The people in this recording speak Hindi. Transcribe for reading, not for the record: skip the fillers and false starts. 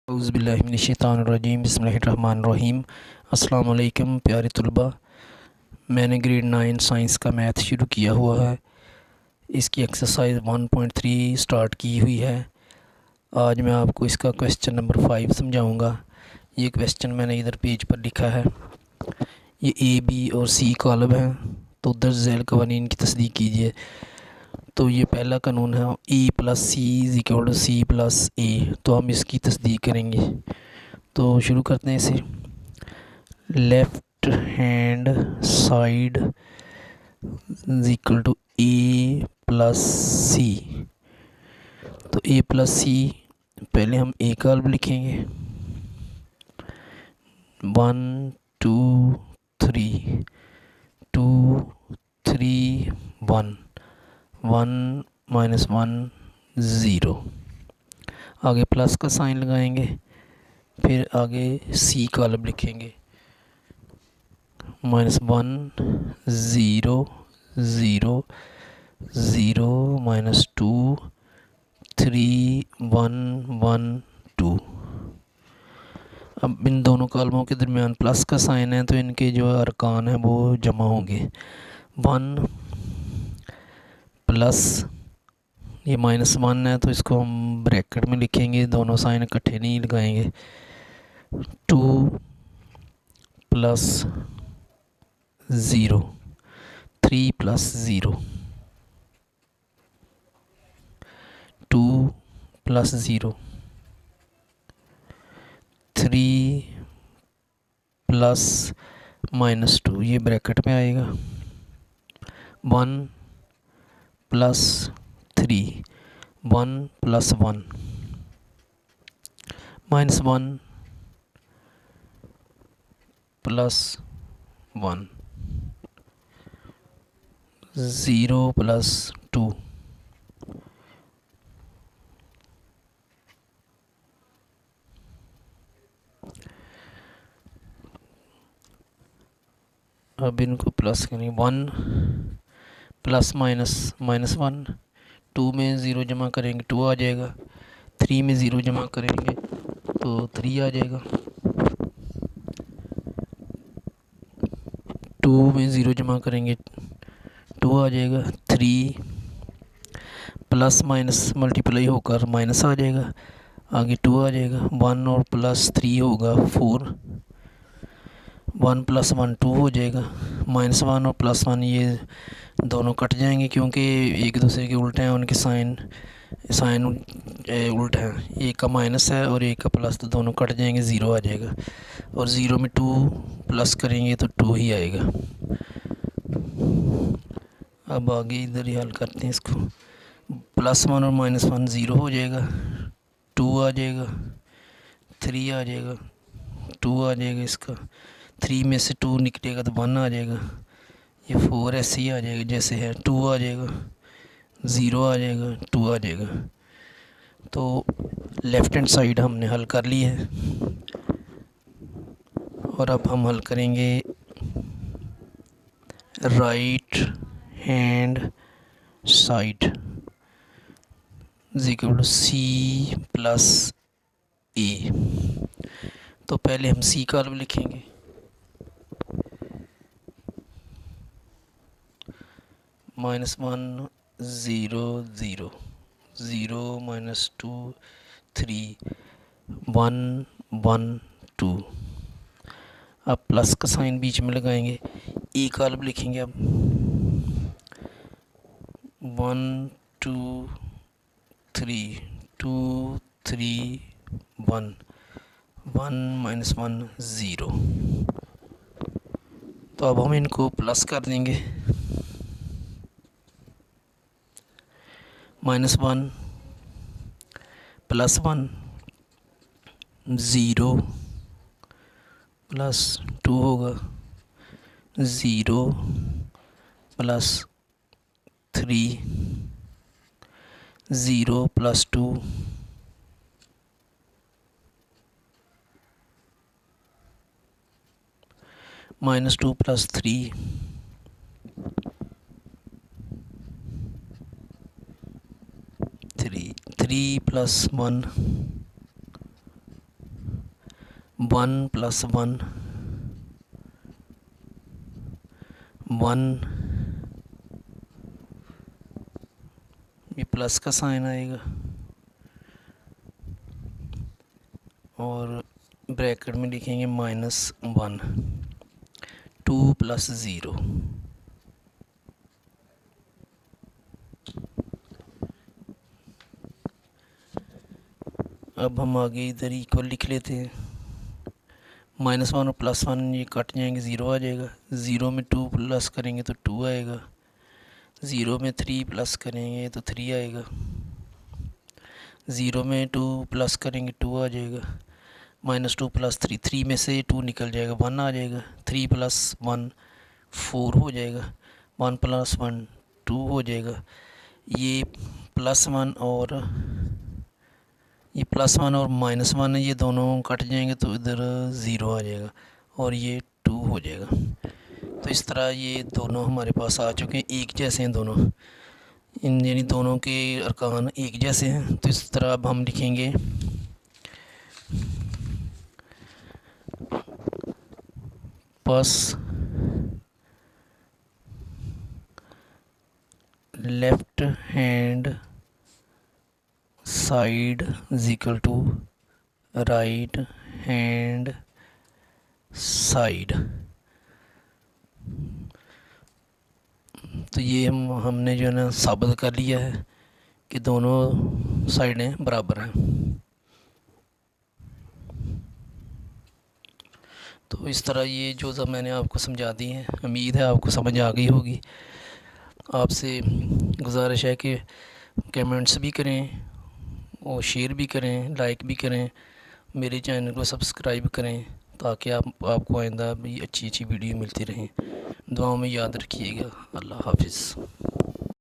औज़ुबिल्लाहिमिनश्शैतानिर्रजीम बिस्मिल्लाहिर्रहमानिर्रहीम। अस्सलाम वालेकुम प्यारे तलबा। मैंने ग्रेड 9 साइंस का मैथ शुरू किया हुआ है। इसकी एक्सरसाइज 1.3 स्टार्ट की हुई है। आज मैं आपको इसका क्वेश्चन नंबर 5 समझाऊंगा। ये क्वेश्चन मैंने इधर पेज पर लिखा है। ये ए बी और सी कॉलम है, तो उधर झैल कवानीन की तस्दीक कीजिए। तो ये पहला कानून है A plus C is equal to C plus A, तो हम इसकी तस्दीक करेंगे। तो शुरू करते हैं इसे। Left hand side is equal to A plus C. तो ए प्लस सी, पहले हम ए का हल लिखेंगे। 1 2 3, 2 3 1, 1 माइनस 1 ज़ीरो। आगे प्लस का साइन लगाएंगे, फिर आगे सी कॉलम लिखेंगे। -1 0 0 0 -2 3 1 1 2। अब इन दोनों कॉलमों के दरमियान प्लस का साइन है, तो इनके जो अरकान हैं वो जमा होंगे। 1 प्लस, ये -1 है तो इसको हम ब्रैकेट में लिखेंगे, दोनों साइन इकट्ठे नहीं लगाएंगे। 2 प्लस 0, 3 प्लस 0, 2 प्लस 0, 3 प्लस -2, ये ब्रैकेट में आएगा। 1 प्लस 3, 1 प्लस 1, -1 प्लस 1, 0 प्लस 2, अब इनको प्लस करेंगे। 1 प्लस -1, 2 में 0 जमा करेंगे 2 आ जाएगा। 3 में 0 जमा करेंगे तो 3 आ जाएगा। 2 में 0 जमा करेंगे 2 आ जाएगा। 3 प्लस माइनस मल्टीप्लाई होकर माइनस आ जाएगा, आगे 2 आ जाएगा। 1 और प्लस 3 होगा 4, 1 प्लस 1 2 हो जाएगा। -1 और +1 ये दोनों कट जाएंगे, क्योंकि एक दूसरे के उल्टे हैं, उनके साइन उल्टा है। एक का माइनस है और एक का प्लस, तो दोनों कट जाएंगे, 0 आ जाएगा। और 0 में 2 प्लस करेंगे तो 2 ही आएगा। अब आगे इधर ही हल करते हैं इसको। +1 और -1 0 हो जाएगा, 2 आ जाएगा, 3 आ जाएगा, 2 आ जाएगा। इसका 3 में से 2 निकलेगा तो 1 आ जाएगा। ये 4 ऐसे ही आ जाएगा जैसे है, 2 आ जाएगा, 0 आ जाएगा, 2 आ जाएगा। तो लेफ़्ट हैंड साइड हमने हल कर ली है। और अब हम हल करेंगे right hand side is equal to C plus A. तो पहले हम सी कॉलम लिखेंगे। -1 0 0 0 -2 3 1 1 2। अब प्लस का साइन बीच में लगाएंगे, ए कॉलम लिखेंगे। अब 1 2 3 2 3 1 1 -1 0। तो अब हम इनको प्लस कर देंगे। -1 +1 0 + 2 होगा, 0 + 3 0 + 2 -2 + 3 3 + 1 1 + 1 1, ये प्लस का साइन आएगा और ब्रैकेट में लिखेंगे -1, 2 + 0। अब हम आगे इधर इक्वल लिख लेते हैं। -1 और +1 ये कट जाएंगे, 0 आ जाएगा। 0 में 2 प्लस करेंगे तो 2 आएगा। 0 में 3 प्लस करेंगे तो 3 आएगा। 0 में 2 प्लस करेंगे 2 आ जाएगा। -2 + 3, 3 में से 2 निकल जाएगा, 1 आ जाएगा। 3 + 1 4 हो जाएगा। 1 + 1 2 हो जाएगा। ये +1 और -1 ये दोनों कट जाएंगे तो इधर 0 आ जाएगा और ये 2 हो जाएगा। तो इस तरह ये दोनों हमारे पास आ चुके हैं, एक जैसे हैं दोनों, यानी दोनों के अरकान एक जैसे हैं। तो इस तरह अब हम लिखेंगे पास left hand side = right hand side. तो ये हमने जो है ना साबित कर लिया है कि दोनों साइडें बराबर हैं। तो इस तरह ये जो सब मैंने आपको समझा दी है, उम्मीद है आपको समझ आ गई होगी। आपसे गुजारिश है कि कमेंट्स भी करें और शेयर भी करें, लाइक भी करें, मेरे चैनल को सब्सक्राइब करें ताकि आपको आइंदा भी अच्छी वीडियो मिलती रहें। दुआओं में याद रखिएगा। अल्लाह हाफिज़।